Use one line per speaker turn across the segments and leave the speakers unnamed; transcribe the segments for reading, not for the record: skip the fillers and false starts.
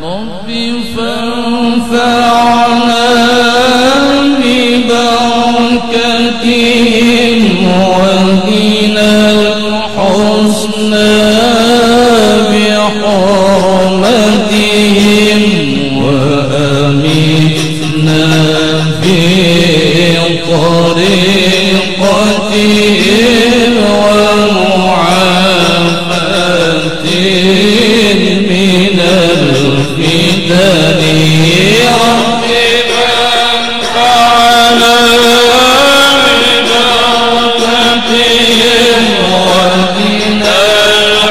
رب فانفعنا ببركتهم واهدنا الحسنى بحرمتهم وآمنا في طريقتهم ومعافاة من الفتن رب فانفعنا ببركتهم واهدنا الحسنى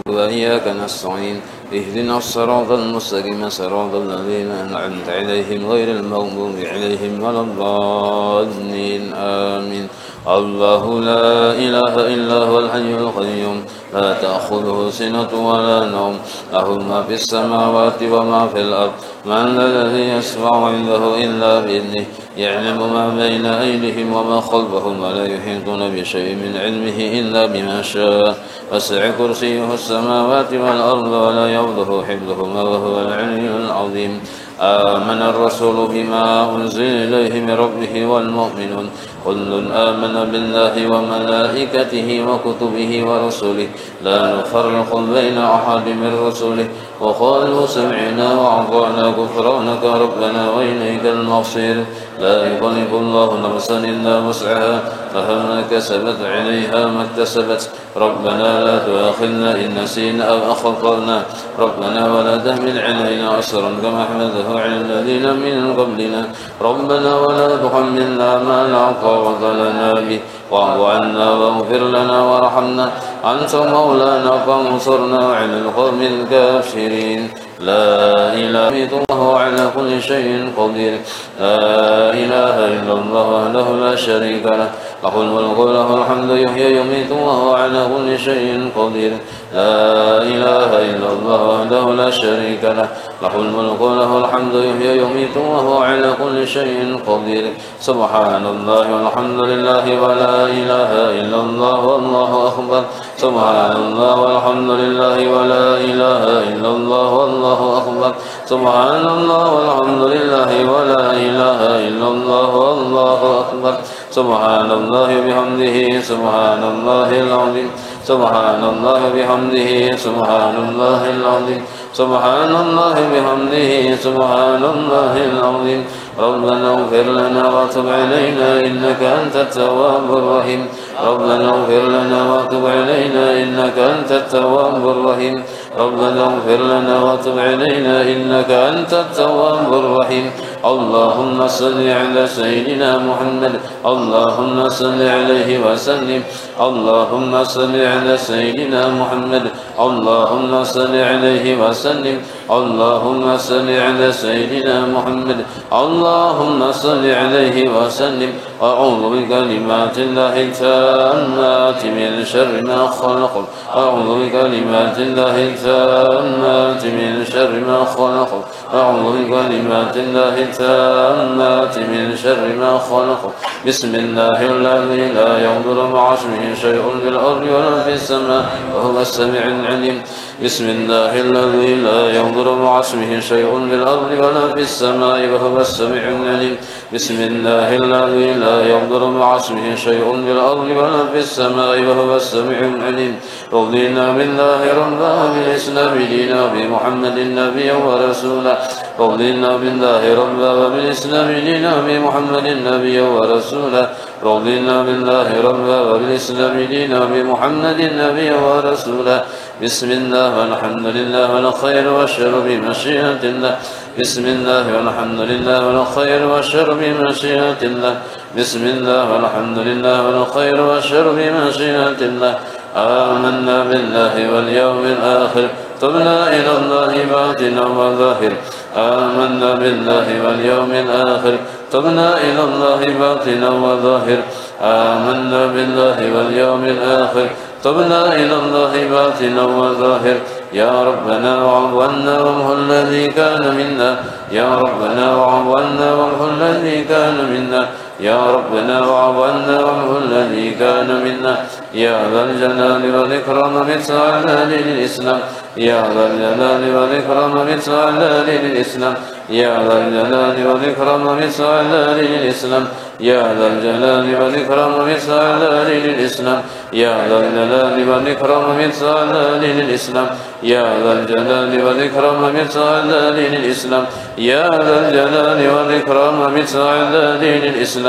وإياك نستعين
اهدنا الصراط المستقيم صراط الذين أنعمت عليهم غير المغضوب عليهم ولا الضالين آمين. الله لا إله إلا هو الحي القيوم لا تأخذه سنة ولا نوم له ما في السماوات وما في الأرض من الذي يشفع عنده إلا بإذنه يعلم ما بين أيديهم وما خلفهم ولا يحيطون بشيء من علمه إلا بما شاء وسع كرسيه السماوات والأرض ولا يؤوده حفظهما وهو العلي العظيم. آمن الرسول بما أنزل إليه من ربه والمؤمنون كل آمن بالله وملائكته وكتبه ورسله لا نفرق بين أحد من رسله وقالوا سمعنا وأطعنا غفرانك ربنا وإليك المصير. لا يكلف الله نفسا إلا وسعها فما كسبت عليها ما اكتسبت ربنا لا تؤاخذنا إن نسينا أو أخطأنا ربنا ولا تحمل علينا أصرا كما حمله على الذين من قبلنا ربنا ولا تحملنا ما لا طاقة لنا به واعف عنا واغفر لنا وارحمنا أنت مولانا فانصرنا على القوم الكافرين. لا إله إلا الله على كل شيء قدير لا إله إلا الله وحده لا شريك له له الملك وله الحمد يحيي ويميت وهو على كل شيء قدير لا إله إلا الله وحده لا شريك له له الملك وله الحمد يحيي ويميت وهو على كل شيء قدير. سبحان الله والحمد لله ولا إله إلا الله والله أكبر سبحان الله والحمد لله ولا إله إلا الله والله أكبر سبحان الله والحمد لله ولا إله إلا الله والله أكبر سبحان الله بحمده سبحان الله العظيم سبحان الله بحمده سبحان الله العظيم سبحان الله بحمده سبحان الله العظيم. ربنا اغفر لنا وتب علينا إنك أنت التواب الرحيم ربنا اغفر لنا وتب علينا إنك أنت التواب الرحيم ربنا اغفر لنا وتب علينا إنك أنت التواب الرحيم. اللهم صل على سيدنا محمد اللهم صل عليه وسلم اللهم صل على سيدنا محمد اللهم صل عليه وسلم اللهم صل على سيدنا محمد اللهم صل عليه وسلم. أعوذ بكلمات الله التامات من شر ما خلق أعوذ بكلمات الله التامات من شر ما خلق أعوذ بكلمات الله التامات من شر ما خلق. بسم الله الذي لا يضر مع اسمه شيء في الأرض ولا في السماء وهو السميع العليم. بسم الله الذي لا يضر مع اسمه شيء في الأرض ولا في السماء وهو السميع العليم. بسم الله الذي لا يضر مع اسمه شيء في الأرض ولا في السماء وهو السميع العليم. رضينا بالله ربا وبالإسلام دينا وبمحمد نبيا ورسولا رضينا بالله ربا وبالإسلام دينا وبمحمد نبيا ورسولا رضينا بالله ربا وبالإسلام دينا وبمحمد نبيا ورسولا. بسم الله والحمد لله والخير والشر بمشيئة الله بسم الله والحمد لله والخير والشر بمشيئة الله بسم الله والحمد لله والخير والشر بمشيئة الله. آمنا بالله واليوم الآخر تبنا إلى الله باطنا وظاهر آمنا بالله واليوم الآخر تبنا إلى الله باطنا وظاهر آمنا بالله واليوم الآخر تبنا إلى الله باطنا وظاهر. يا ربنا واعف عنا وامحو الذي كان منا يا ربنا واعف عنا وامحو الذي كان منا يا ربنا واعف عنا وامحو الذي كان منا يا ذا الجلال والإكرام مثل للإسلام يا ذا الجلال والإكرام مثل للإسلام يا ذا الجلال والإكرام مثل للإسلام يا ذا الجلال والإكرام مثل للإسلام يا ذا الجلال والإكرام مثل للإسلام يا ذا الجلال والإكرام مثل للإسلام يا ذا الجلال والإكرام مثل للإسلام.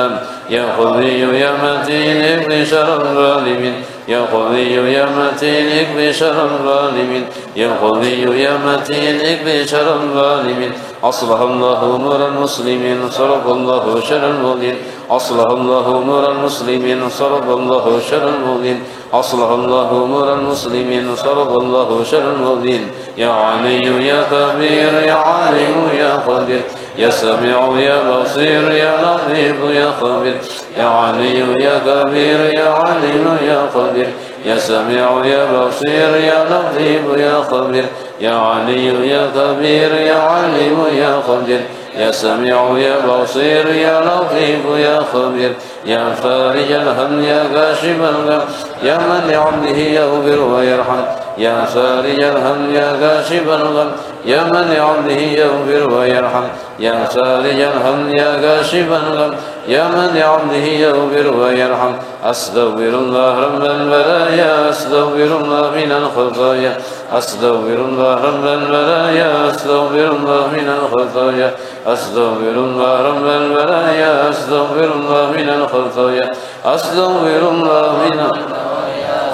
يا قوي يا متين اكفي شر الظالمين يا قوي يا متين اكفي شر الظالمين يا قوي يا متين اكفي شر الظالمين. أصلح الله أمور المسلمين صرف الله شر المؤمنين أصلح الله أمور المسلمين صرف الله شر المؤذين أصلح الله أمور المسلمين صرف الله شر المؤذين يا علي يا كبير يا عليم يا قدير يا سميع يا بصير يا لطيف يا خبير يا علي يا كبير يا عليم يا قدير يا سميع يا بصير يا لطيف يا خبير يا علي يا كبير يا عليم يا قدير يا سميع يا بصير يا لطيف يا خبير يا فارج الهم يا كاشف الغم يا من لعبده يغفر ويرحم يا فارج الهم يا كاشف الغم يا من لعبده يغفر ويرحم يا فارج الهم يا كاشف الغم يا من لعبده يغفر ويرحم أستغفر الله رب البرايا أستغفر الله من الخطايا أستغفر الله رب البرايا أستغفر الله من الخطايا أستغفر الله رب البرايا أستغفر الله من الخطايا أستغفر الله من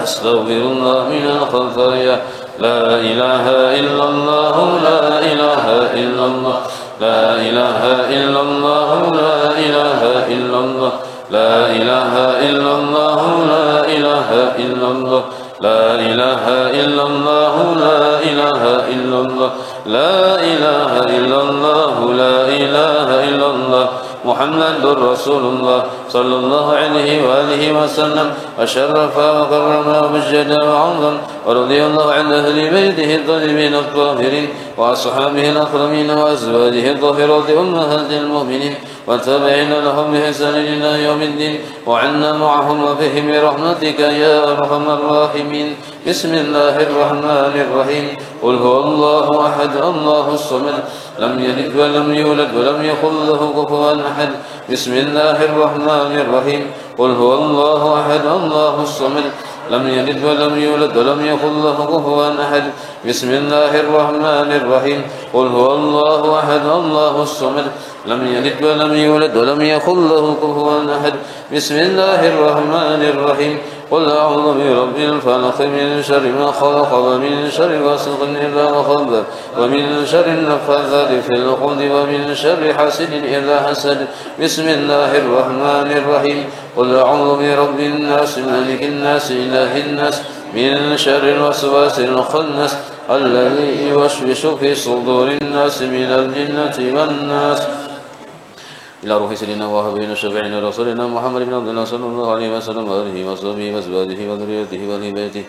أستغفر الله من الخطايا لا إله إلا الله لا إله إلا الله لا إله إلا الله لا إله إلا الله لا إله إلا الله لا إله إلا الله لا إله إلا الله لا إله إلا الله لا إله إلا الله لا إله إلا الله محمد رسول الله صلى الله عليه وآله وسلم وشرف وكرم ومجد وعظم ورضي الله عن أهل بيته الطيبين الطاهرين وأصحابه الأكرمين وأزواجه الطاهرات أمهات المؤمنين وتابعين لهم بإحسان إلى يوم الدين وعنا معهم وفيهم برحمتك يا أرحم الراحمين بسم الله الرحمن الرحيم قل هو الله أحد الله الصمد لم يلد ولم يولد ولم يكن له كفوا أحد بسم الله الرحمن الرحيم قل هو الله أحد الله الصمد لم يلد ولم يولد ولم يكن له كفوا أحد بسم الله الرحمن الرحيم قل هو الله أحد الله الصمد لم يلد ولم يولد ولم يكن له كفوا أحد بسم الله الرحمن الرحيم قل أعوذ برب الفلق من شر ما خلق ومن شر غاسق إذا وخب ومن شر النفاثات في العقد ومن شر حاسد إذا حسد بسم الله الرحمن الرحيم قل أعوذ برب الناس ملك الناس إله الناس من شر الوسواس الخناس الذي يوسوس في صدور الناس من الجنة والناس إلى روح سيدنا وحبيبنا شفيعنا رسولنا محمد بن عبد الله صلى الله عليه وسلم وآله وصحبه وأزواجه وذريته وأهل بيته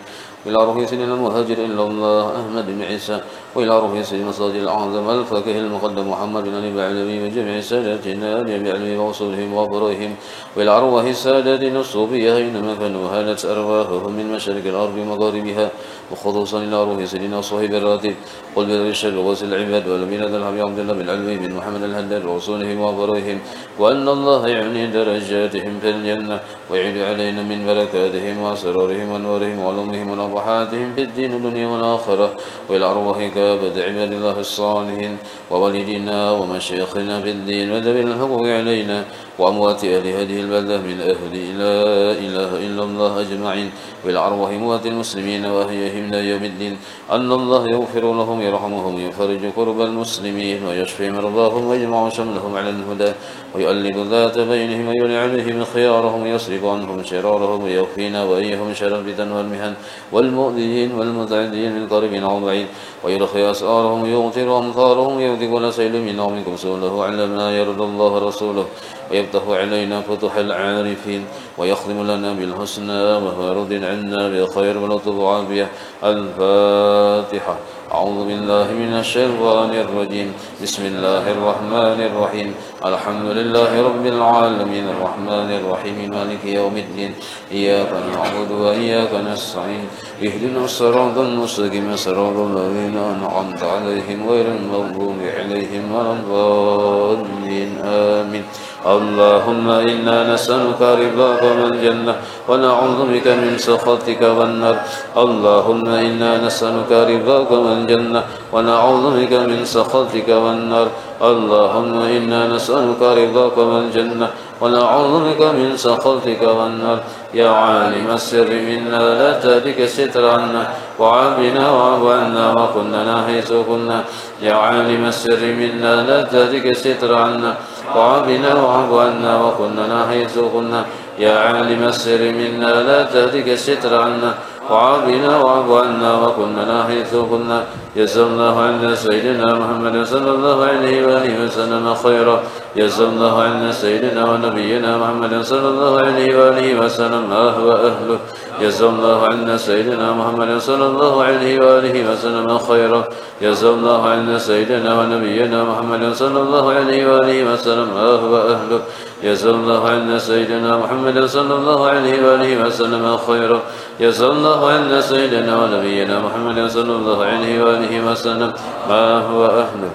وإلى روح سيدنا المهاجر إلا الله أحمد بن عيسى وإلى روح سيدنا الصادق الأعظم الفقيه المقدم محمد بن أبي بعلمي وجميع ساداتنا بعلمه وأصولهم وأبرائهم وإلى أرواح السادات الصوفية أينما كانوا هانت أرواحهم من مشارق الأرض ومغاربها وخصوصا إلى روح سيدنا صاحب الراتب قل بالرشد وغسل العباد والأمين ذا الحبيب عبد الله بن علوي بن محمد الهداد ورسولهم وأبرائهم وأن الله يعني درجاتهم في الجنة ويعيد علينا من بركاتهم وأسرارهم ونورهم وعلومهم ونفحاتهم في الدين والدنيا والآخرة وإلى أرواح كافة عباد الله الصالحين ووالدنا ومشايخنا في الدين وذوي الحقوق علينا وأموات أهل هذه البلدة من أهل لا إله إلا الله أجمعين وإلى أرواح أموات المسلمين وأحيائهم إلى يوم الدين أن الله يغفر لهم يرحمهم يفرج كرب المسلمين ويشفي مرضاهم ويجمع شملهم على الهدى ويؤلف ذات بينهم ويولي عليهم خيارهم ويصرف عنهم شرارهم ويكفينا وإياهم شر الفتن والمهن والمؤذين والمتعدين من قريب أو بعيد ويرخي أسعارهم ويغفر أمطارهم ويهدي كل سيل منا ومنكم سؤله على ما يرضى الله رسوله ويفتح علينا فتح العارفين ويختم لنا بالحسنى وهو رض عنا بخير ولطف عافية الفاتحة أعوذ بالله من الشيطان الرجيم بسم الله الرحمن الرحيم الحمد لله رب العالمين الرحمن الرحيم مالك يوم الدين إياك نعبد وإياك نستعين اهدنا الصراط المستقيم صراط الذين أنعمت عليهم غير المغضوب عليهم ولا الضالين آمين اللهم إنا نسألك رضاك والجنة ونعوذ بك من سخطك والنار اللهم إنا نسألك رضاك والجنة ونعوذ بك من سخطك والنار اللهم إنا نسألك رضاك والجنة ونعوذ بك من سخطك والنار يا عالم السر منا لا تهلك الستر عنا وعافنا واعف عنا وكن لنا حيث كنا يا عالم السر منا لا تهلك الستر عنا وعافنا واعف عنا وكن لنا حيث كنا يا عالم السر منا لا تهلك الستر عنا وعافنا واعف عنا وكن لنا حيث كنا جزا الله عنا سيدنا محمد صلى الله عليه وآله وسلم خيرا جزا الله عنا سيدنا ونبينا محمد صلى الله عليه وآله وسلم ما هو أهله جزا الله عنا سيدنا محمد صلى الله عليه وآله وسلم خيرا جزا الله عنا سيدنا ونبينا محمد صلى الله عليه وآله وسلم ما هو أهله جزا الله عنا سيدنا محمد صلى الله عليه وآله وسلم خيرا جزا الله عنا سيدنا ونبينا محمد صلى الله عليه وآله وسلم ما هو أهله.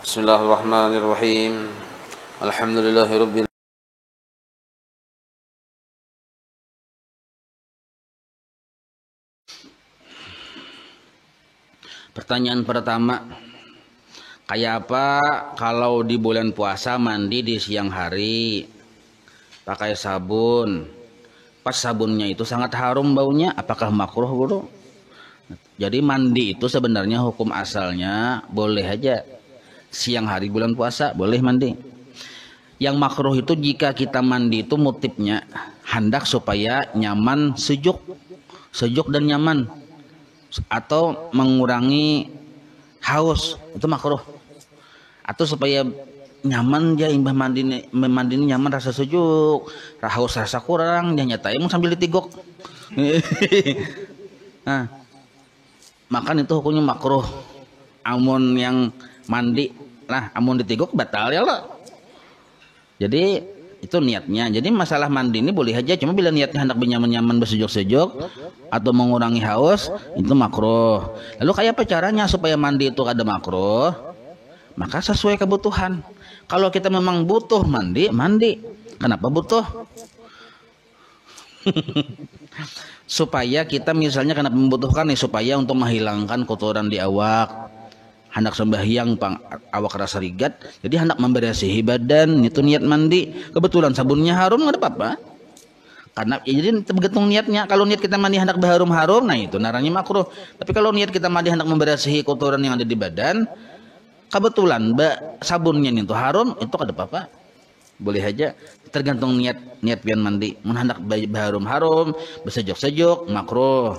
بسم الله الرحمن الرحيم الحمد لله رب العالمين.
Pertanyaan pertama, kayak apa kalau di bulan puasa mandi di siang hari pakai sabun, pas sabunnya itu sangat harum baunya, apakah makruh guru? Jadi mandi itu sebenarnya hukum asalnya boleh aja siang hari bulan puasa boleh mandi. Yang makruh itu jika kita mandi itu motifnya hendak supaya nyaman, sejuk dan nyaman, atau mengurangi haus, itu makruh. Atau supaya nyaman dia imbah mandi nyaman, rasa sejuk, haus rasa kurang, dia nyatain sambil ditigok. Nah, makan itu hukumnya makruh. Amun yang mandi lah, amun ditigok batal ya lah. Jadi itu niatnya. Jadi masalah mandi ini boleh aja, cuma bila niatnya hendak nyaman-nyaman, bersejuk-sejuk atau mengurangi haus, itu makruh. Lalu kayak apa caranya supaya mandi itu ada makruh? Maka sesuai kebutuhan. Kalau kita memang butuh mandi. Kenapa butuh? Supaya kita misalnya kenapa membutuhkan nih, supaya untuk menghilangkan kotoran di awak, hendak sembahyang awak rasa rigat, jadi hendak membersihi badan, itu niat mandi. Kebetulan sabunnya harum, nggak ada apa-apa. Karena ya, jadi tergantung niatnya. Kalau niat kita mandi hendak berharum-harum, nah itu naranya makruh. Tapi kalau niat kita mandi hendak membersihi kotoran yang ada di badan, kebetulan sabunnya itu harum, itu nggak ada apa-apa. Boleh aja. Tergantung niat pian mandi. Mun hendak berharum-harum, bersejuk-sejuk, makruh.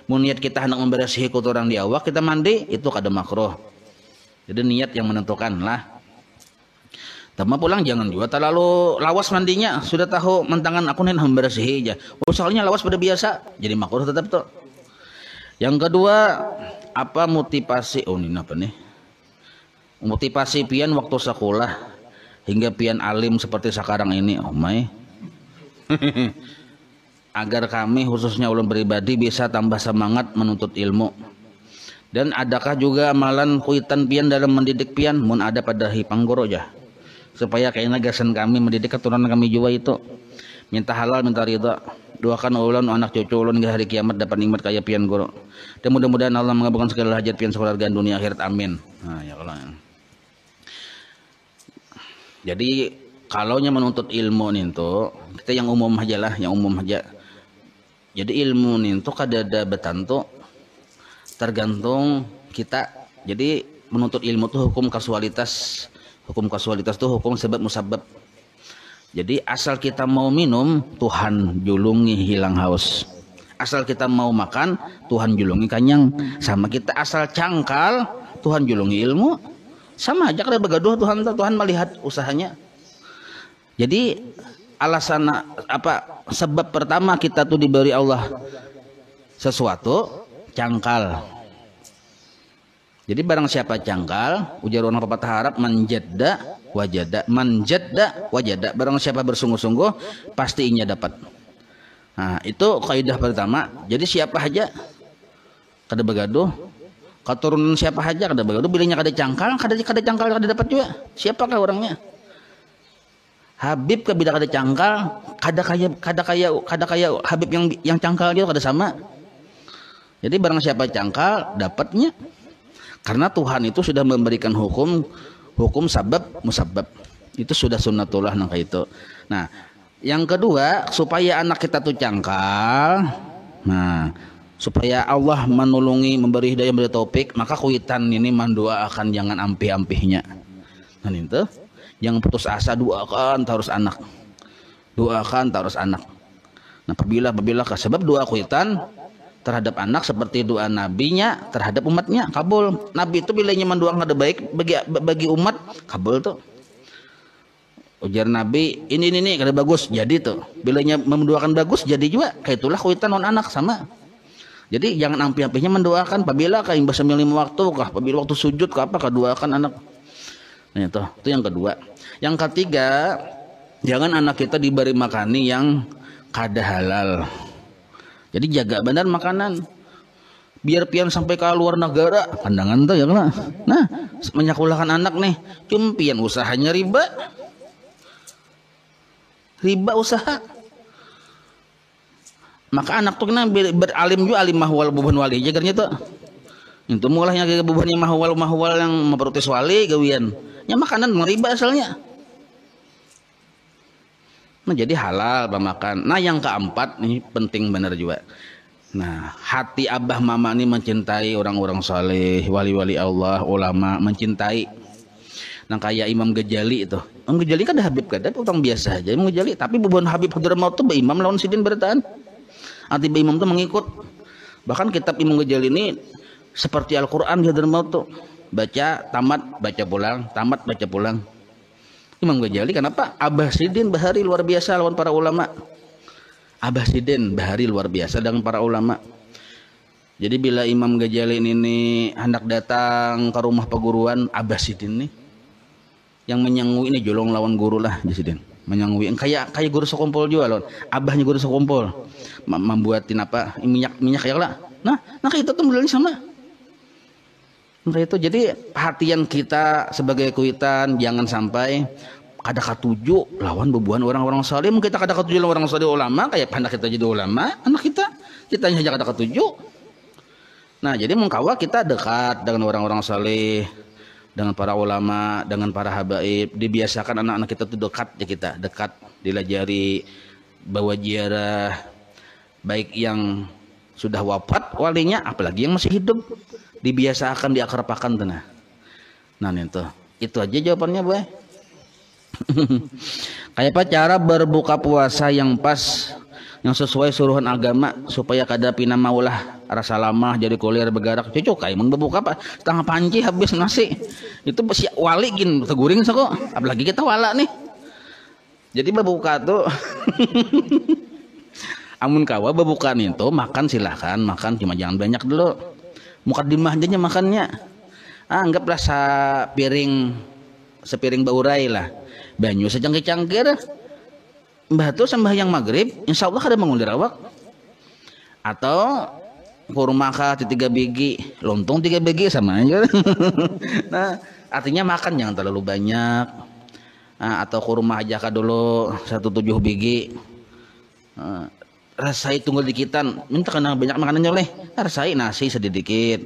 Mun niat kita hendak membersihi kotoran di awak, kita mandi, itu kada makruh. Jadi niat yang menentukan lah. Tapi pulang jangan juga terlalu lawas mandinya. Sudah tahu mentangan aku nih membersihi aja. Oh soalnya lawas pada biasa, jadi makruh tetap tuh. Yang kedua, apa motivasi? Oh ini apa nih? Motivasi pian waktu sekolah hingga pian alim seperti sekarang ini. Oh my. Agar kami khususnya ulun pribadi bisa tambah semangat menuntut ilmu. Dan adakah juga amalan kuitan pian dalam mendidik pian? Mun ada pada hipanggoro aja. Supaya kayaknya gasan kami mendidik keturunan kami juga itu. Minta halal, minta ridha. Doakan ulun anak cucu ulun hingga hari kiamat dapat nikmat kaya pian guru. Dan mudah-mudahan Allah mengabulkan segala hajat pian sekeluarga dunia akhirat, amin. Nah, ya Allah. Jadi kalaunya menuntut ilmu nih tuh, kita yang umum aja lah, yang umum aja. Jadi ilmu nih tuh kadada betantu tergantung kita. Jadi menuntut ilmu tuh hukum kasualitas. Hukum kasualitas tuh hukum sebab musabab. Jadi asal kita mau minum, Tuhan julungi hilang haus. Asal kita mau makan, Tuhan julungi kanyang. Sama kita asal cangkal, Tuhan julungi ilmu. Sama aja kalau begaduh, Tuhan melihat usahanya. Jadi alasan apa? Sebab pertama kita tuh diberi Allah sesuatu, cangkal. Jadi barang siapa cangkal, ujar orang pepatah Arab, manjadda wajada, manjadda wajada. Barang siapa bersungguh-sungguh, pasti inya dapat. Nah, itu kaidah pertama. Jadi siapa aja kada begaduh, keturunan siapa aja kada begaduh, bilangnya kada cangkal, kada cangkal kada dapat juga. Siapakah orangnya? Habib kabila kada cangkal, kada kaya Habib yang cangkal dia kada sama. Jadi barang siapa cangkal, dapatnya. Karena Tuhan itu sudah memberikan hukum sabab musabab. Itu sudah sunnatullah nang itu. Nah, yang kedua supaya anak kita tuh cangkal. Nah, supaya Allah menolongi, memberi hidayah, memberi taufik, maka kuitan ini mendoakan jangan ampih-ampihnya. Nah itu, jangan putus asa, doakan terus anak. Doakan terus anak. Nah, apabila sebab doa kuitan terhadap anak seperti doa nabinya terhadap umatnya kabul. Nabi itu bilanya mendoakan ada baik bagi umat kabul tuh. Ujar Nabi, ini kada bagus, jadi tuh. Bilanya mendoakan bagus, jadi juga. Kayak itulah kuitan non anak sama. Jadi jangan ampih-ampihnya mendoakan. Apabila kah imbas 5 waktu kah, apabila waktu sujud kah apa, kah doakan anak. Nah itu yang kedua. Yang ketiga, jangan anak kita diberi makani yang kada halal. Jadi jaga benar makanan. Biar pian sampai ke luar negara, pandangan tuh ya kan. Nah, menyekolahkan anak nih, cuma pian usahanya riba. Riba usaha. Maka anak tuh kena beralim juga, alim mahwal buban wali jagarnya tuh. Itu mulanya ke bubannya mahwal yang memprotes wali gawian. Nya makanan riba asalnya. Nah, jadi halal pemakan. Nah, yang keempat nih penting benar juga. Nah, hati abah mama ini mencintai orang-orang saleh, wali-wali Allah, ulama, mencintai. Nah, kayak Imam Ghazali itu. Imam Ghazali kan ada Habib kada, orang biasa aja Imam Ghazali, tapi bukan Habib Hadramaut tuh imam lawan sidin bertaan. Arti imam tuh mengikut. Bahkan kitab Imam Ghazali ini seperti Al-Qur'an di Hadramaut tuh. Baca, tamat, baca pulang, tamat, baca pulang. Imam Ghazali kenapa? Abah Sidin Bahari luar biasa lawan para ulama. Abah Sidin Bahari luar biasa dengan para ulama. Jadi bila Imam Ghazali ini hendak datang ke rumah perguruan, Abah Sidin nih yang menyangui ini jolong lawan guru lah Sidin. Menyangui kayak guru sekumpul juga lawan. Abahnya guru sekumpul. Membuatin apa? Minyak ya lah. Nah itu tuh modelnya sama. Nah itu jadi perhatian kita sebagai kuitan jangan sampai kada katuju lawan bebuan orang-orang saleh. Mungkin kita kada katuju lawan orang saleh ulama kayak anak kita jadi ulama, anak kita hanya kada katuju. Nah, jadi mengkawa kita dekat dengan orang-orang saleh, dengan para ulama, dengan para habaib. Dibiasakan anak-anak kita tuh dekat, dilajari bawa ziarah baik yang sudah wafat walinya apalagi yang masih hidup. Dibiasakan diakrapakan tenah. Nah itu aja jawabannya boy. Kayak apa cara berbuka puasa yang pas, yang sesuai suruhan agama supaya kada pina maulah rasa lama jadi kuliah bergarak cocok kayak emang berbuka apa setengah panci habis nasi itu si wali gin teguring sako apalagi kita wala nih. Jadi berbuka tuh amun kawa berbuka nih tuh makan silahkan makan cuma jangan banyak dulu. Mukadimah aja makannya. Anggaplah sepiring baurai lah. Banyu secangkir-cangkir. Mbah tuh sembahyang maghrib, insya Allah kada mengulir awak. Atau kurma ka 3 biji, lontong 3 biji sama aja. Nah, artinya makan jangan terlalu banyak. Atau kurma aja ka dulu 1,7 biji. Rasai tunggal dikitan minta kena banyak makanannya oleh rasai nasi sedikit.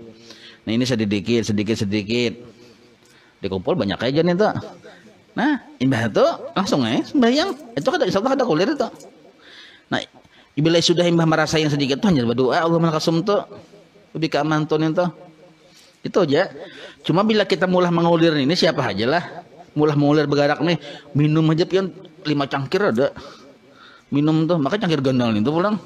Nah ini sedikit dikumpul banyak aja nih tuh. Nah imbah tuh langsung sembahyang itu kada insyaallah kada kulir itu. Nah bila sudah imbah merasa yang sedikit tuh hanya berdoa Allah makasum tuh lebih keamantan itu aja. Cuma bila kita mulah mengulir ini siapa aja lah mulah mengulir bergerak nih minum aja pian 5 cangkir ada minum tuh maka cangkir gandal itu pulang.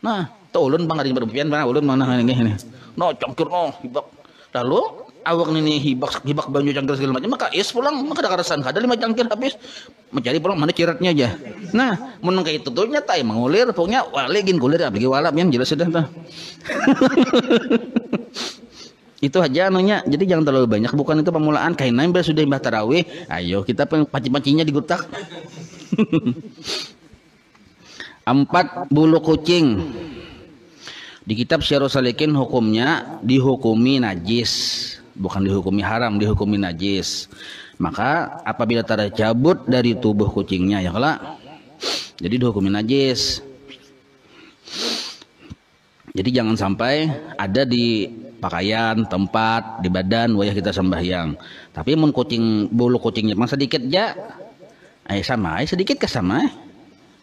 Nah tuh ulun bang ada yang berpian bang ulun mana ini no cangkir no hibak lalu awak ini hibak banyu cangkir segala macam maka es pulang maka ada karasan ada 5 cangkir habis mencari pulang mana ciratnya aja. Nah menang kayak itu tuh nyata emang ulir pokoknya wali gin kulir apalagi walap yang jelas sudah tuh. Itu aja anunya jadi jangan terlalu banyak bukan itu pemulaan kain nambah sudah imbah tarawih ayo kita panci-pancinya digutak. 4 bulu kucing di kitab Syarah Salikin hukumnya dihukumi najis bukan dihukumi haram dihukumi najis maka apabila tercabut dari tubuh kucingnya ya kelak jadi dihukumi najis. Jadi jangan sampai ada di pakaian, tempat, di badan wayah kita sembahyang. Tapi mun kucing, bulu kucingnya mang sedikit ja, sama sedikit ke sama.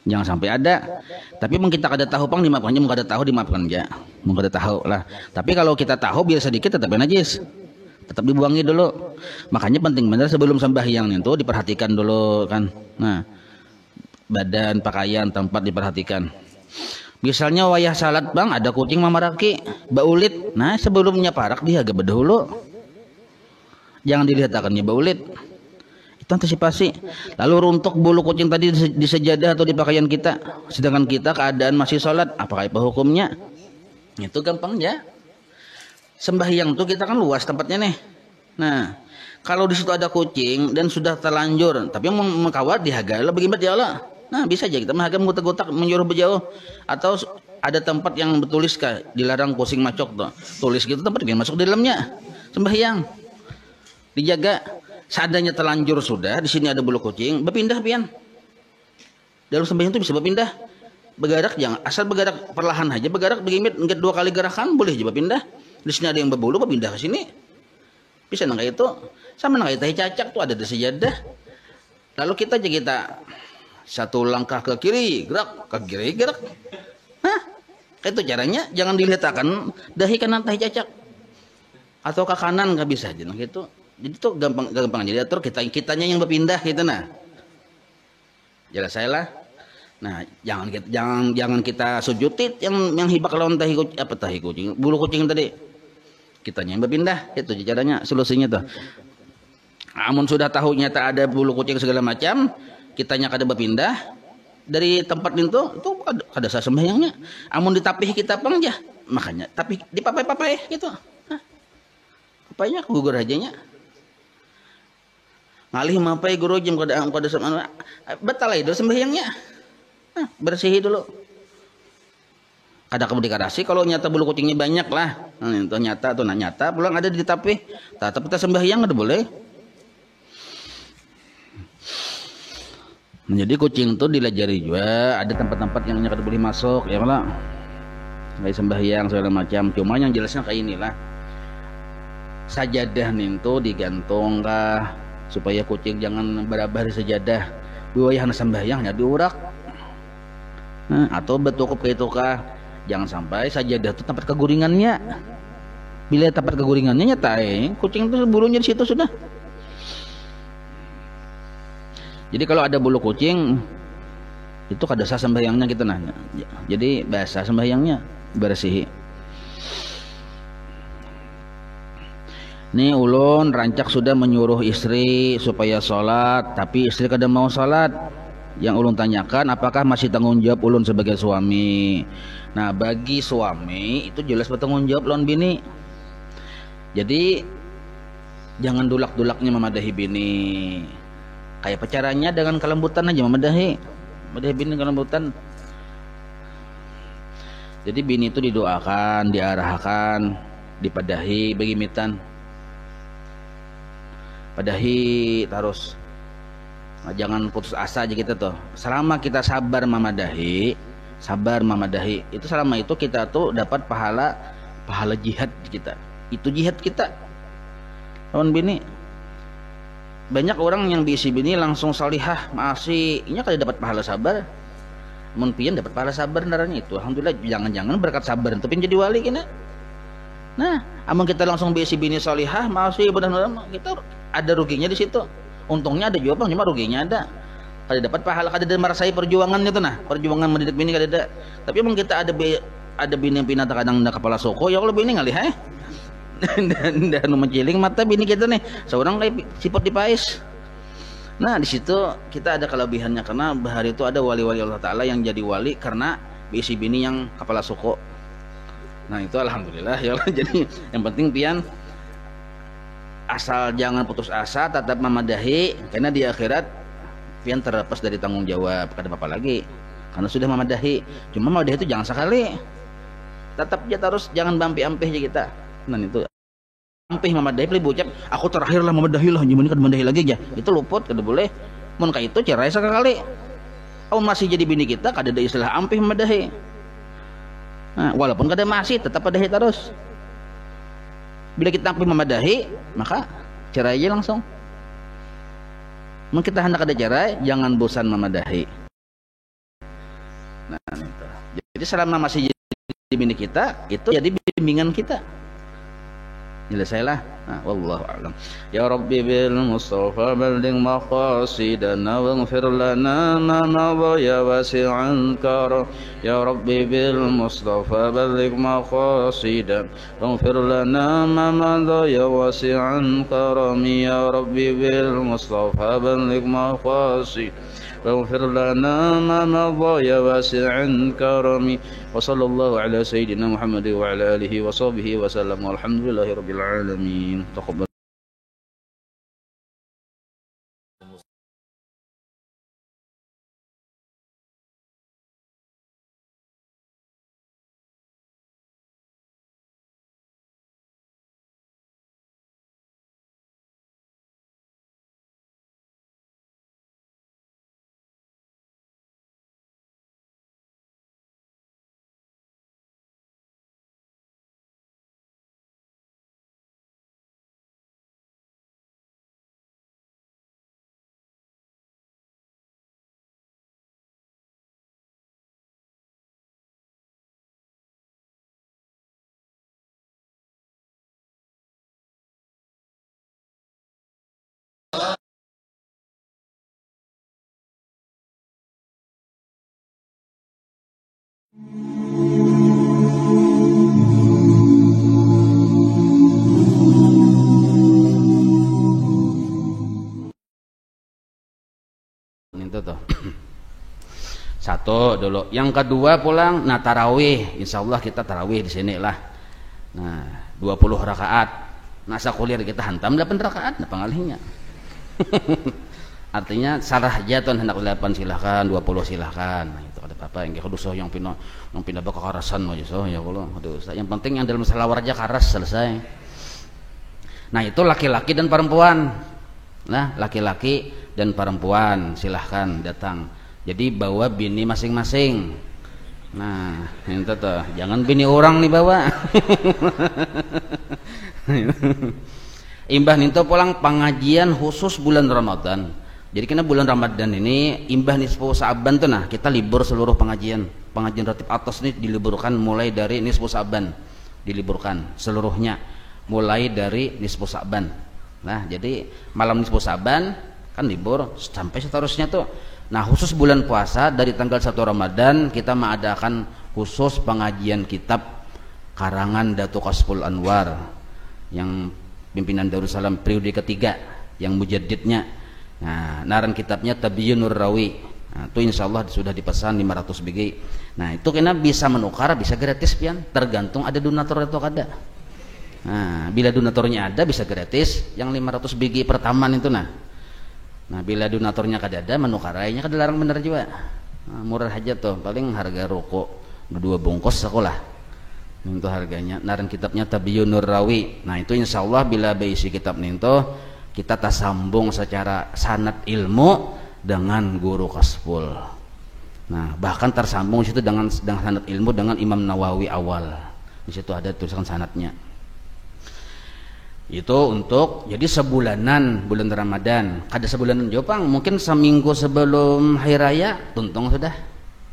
Jangan sampai ada. Tapi mun kita kada tahu pang dimaafkannya, mun kada tahu dimaafkan ja. Mun kada tahu lah. Tapi kalau kita tahu biar sedikit tetap najis. Tetap dibuangi dulu. Makanya penting benar sebelum sembahyang itu diperhatikan dulu kan. Nah, badan, pakaian, tempat diperhatikan. Misalnya wayah salat bang, ada kucing mamaraki, baulit. Nah sebelumnya parak dia agak berdahulu. Jangan dilihat akannya baulit. Itu antisipasi. Lalu untuk bulu kucing tadi di sejadah atau di pakaian kita, sedangkan kita keadaan masih salat, apakah apa hukumnya? Itu gampang ya. Sembahyang tuh kita kan luas tempatnya nih. Nah kalau di situ ada kucing dan sudah terlanjur, tapi mengkawat dihaga, bagaimana ya Allah? Nah bisa aja kita menghagam gotak-gotak menyuruh berjauh, atau ada tempat yang bertulis kah dilarang kucing macok tuh, tulis gitu tempat dia masuk di dalamnya. Sembahyang dijaga. Seandainya terlanjur sudah di sini ada bulu kucing, berpindah pian. Dalam sembahyang itu bisa berpindah. Bergerak jangan asal bergerak perlahan aja, bergerak begimit enggak 2 kali gerakan boleh aja berpindah. Di sini ada yang berbulu berpindah ke sini. Bisa nang itu. Sama nang tahi cacak tuh ada di sejadah. Lalu kita satu langkah ke kiri, gerak, ke kiri, gerak. Nah, itu caranya. Jangan dilihat akan dahi kanan tahi cacak. Atau ke kanan nggak bisa aja, nah gitu. Jadi itu gampang jadi atur kitanya yang berpindah gitu nah. Jelas saya lah. Nah, jangan kita sujutit yang hibak lawan tahi kucing, bulu kucing tadi. Kitanya yang berpindah, itu caranya, solusinya tuh. Amun sudah tahu nyata ada bulu kucing segala macam, kitanya kada berpindah dari tempat itu kada sah sembahyangnya. Amun ditapih kita pang ya, makanya tapi dipapai-papai gitu. Papainya gugur hajanya. Ngalih mapai guru jam kada sama batal itu sembahyangnya. Nah, bersihi dulu. Kada kemudikarasi kalau nyata bulu kucingnya banyak lah. Nah, itu nyata pulang ada di tapih. Tetap kita sembahyang kada boleh. Nah, jadi kucing itu dilajari juga ada tempat-tempat yang kada boleh masuk ya lah. Kayak sembahyang segala macam. Cuma yang jelasnya kayak inilah. Sajadah itu digantung kah supaya kucing jangan berabah di sajadah. Biwayah sembahyang ya diurak. Nah, atau betukup kayak itu kah? Jangan sampai sajadah itu tempat keguringannya. Bila tempat keguringannya nyata kucing itu bulunya di situ sudah. Jadi kalau ada bulu kucing itu kada sah sembahyangnya kita nanya. Jadi basah sembahyangnya bersihi. Nih ulun rancak sudah menyuruh istri supaya sholat, tapi istri kada mau sholat. Yang ulun tanyakan apakah masih tanggung jawab ulun sebagai suami. Nah bagi suami itu jelas bertanggung jawab lawan bini. Jadi jangan dulak-dulaknya memadahi bini. Kayak pacarannya dengan kelembutan aja memadahi bini kelembutan. Jadi bini itu didoakan, diarahkan, dipadahi begimitan. Padahi terus. Nah, jangan putus asa aja kita tuh. Selama kita sabar memadahi, itu selama itu kita tuh dapat pahala jihad kita. Itu jihad kita. Lawan bini. Banyak orang yang diisi bini langsung salihah, masih inya kada dapat pahala sabar. Mun pian dapat pahala sabar darahnya itu. Alhamdulillah, jangan-jangan berkat sabar itu pian jadi wali kena. Nah, amun kita langsung diisi bini salihah, masih benar-benar kita ada ruginya di situ. Untungnya ada juga, cuma ruginya ada. Kada dapat pahala, kada ada merasai perjuangan itu nah. Perjuangan mendidik bini kada ada. Tapi emang kita ada bini yang pinata kadang kepala soko, ya kalau bini ngalih dan menciling mata bini kita nih. Seorang kayak sipot dipais. Nah, di situ kita ada kelebihannya karena bahari itu ada wali-wali Allah Taala yang jadi wali karena bisi bini yang kepala soko. Nah, itu alhamdulillah ya Allah. Jadi yang penting pian asal jangan putus asa, tetap memadahi karena di akhirat pian terlepas dari tanggung jawab kada apa lagi karena sudah memadahi. Cuma memadahi itu jangan sekali, tetap aja terus jangan bampi-ampih aja kita. Nah itu ampih memadahi pilih ucap aku terakhir lah memadahi lah gimana kada memadahi lagi aja itu luput kada boleh. Mun ka itu cerai sekali. Masih jadi bini kita kada ada istilah ampih memadahi. Nah, walaupun kada masih tetap madahi terus. Bila kita memadahi, maka cerai aja langsung. Mungkin kita hendak ada cerai, jangan bosan memadahi. Nah, itu. Jadi selama masih jadi bini kita, itu jadi bimbingan kita. Selesailah. Nah, wallahu a'lam. Ya Rabbi bil Mustafa balligh maqasidana waghfir lana ma madha ya wasi'an karam. Ya Rabbi bil Mustafa balligh maqasidana waghfir lana ma madha ya wasi'an karam. Ya Rabbi bil Mustafa balligh maqasidana واغفر لنا ما مضى يا واسع كرم وصلى الله على سيدنا محمد وعلى آله وصحبه وسلم والحمد لله رب العالمين. تقبل. Itu tuh. Satu dulu. Yang kedua pulang, nah tarawih. Insya Allah kita tarawih di sini lah. Nah 20 rakaat. Nah sakulir kita hantam 8 rakaat. Nah pengalihnya. Artinya salah jatuh hendak 8 silahkan, 20 silahkan. Nah, itu ada apa yang kudu yang pindah ke karasan aja so ya Allah. Yang penting yang dalam masalah warja karas selesai. Nah itu laki-laki dan perempuan. Nah laki-laki dan perempuan silahkan datang. Jadi bawa bini masing-masing. Nah itu tuh, jangan bini orang nih bawa. Imbah ninto pulang pengajian khusus bulan Ramadan. Jadi karena bulan Ramadan ini imbah nisfu Sa'ban tuh, nah kita libur seluruh pengajian ratib atas nih diliburkan mulai dari nisfu Sa'ban, diliburkan seluruhnya mulai dari nisfu Sa'ban. Nah jadi malam nisfu Sa'ban kan libur sampai seterusnya tuh. Nah khusus bulan puasa dari tanggal 1 Ramadan kita mengadakan khusus pengajian kitab karangan Datuk Kasful Anwar yang pimpinan Darussalam periode ketiga yang mujaddidnya. Nah naran kitabnya Tabiyyunur Rawi. Nah, itu insya Allah sudah dipesan 500 biji. Nah itu kena bisa menukar, bisa gratis pian, tergantung ada donatur atau kada. Nah bila donaturnya ada bisa gratis yang 500 biji pertama itu nah. Nah bila donaturnya kada ada menukarainya kada larang bener juga. Nah, murah aja tuh, paling harga rokok 2 bungkus sekolah. Itu harganya. Naran kitabnya Tabiyyunur Rawi. Nah itu insya Allah bila berisi kitab ninto kita tersambung secara sanad ilmu dengan guru Kasful. Nah bahkan tersambung situ dengan sanad ilmu dengan Imam Nawawi awal. Di situ ada tulisan sanadnya. Itu untuk jadi sebulanan bulan Ramadan. Kada sebulanan Jepang, mungkin seminggu sebelum hari raya tuntung sudah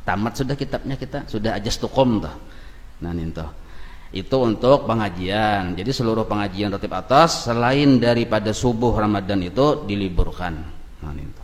tamat sudah kitabnya, kita sudah ajas tukom tuh. Nah ninto itu untuk pengajian. Jadi seluruh pengajian ratib atas selain daripada subuh Ramadan itu diliburkan. Nah ninto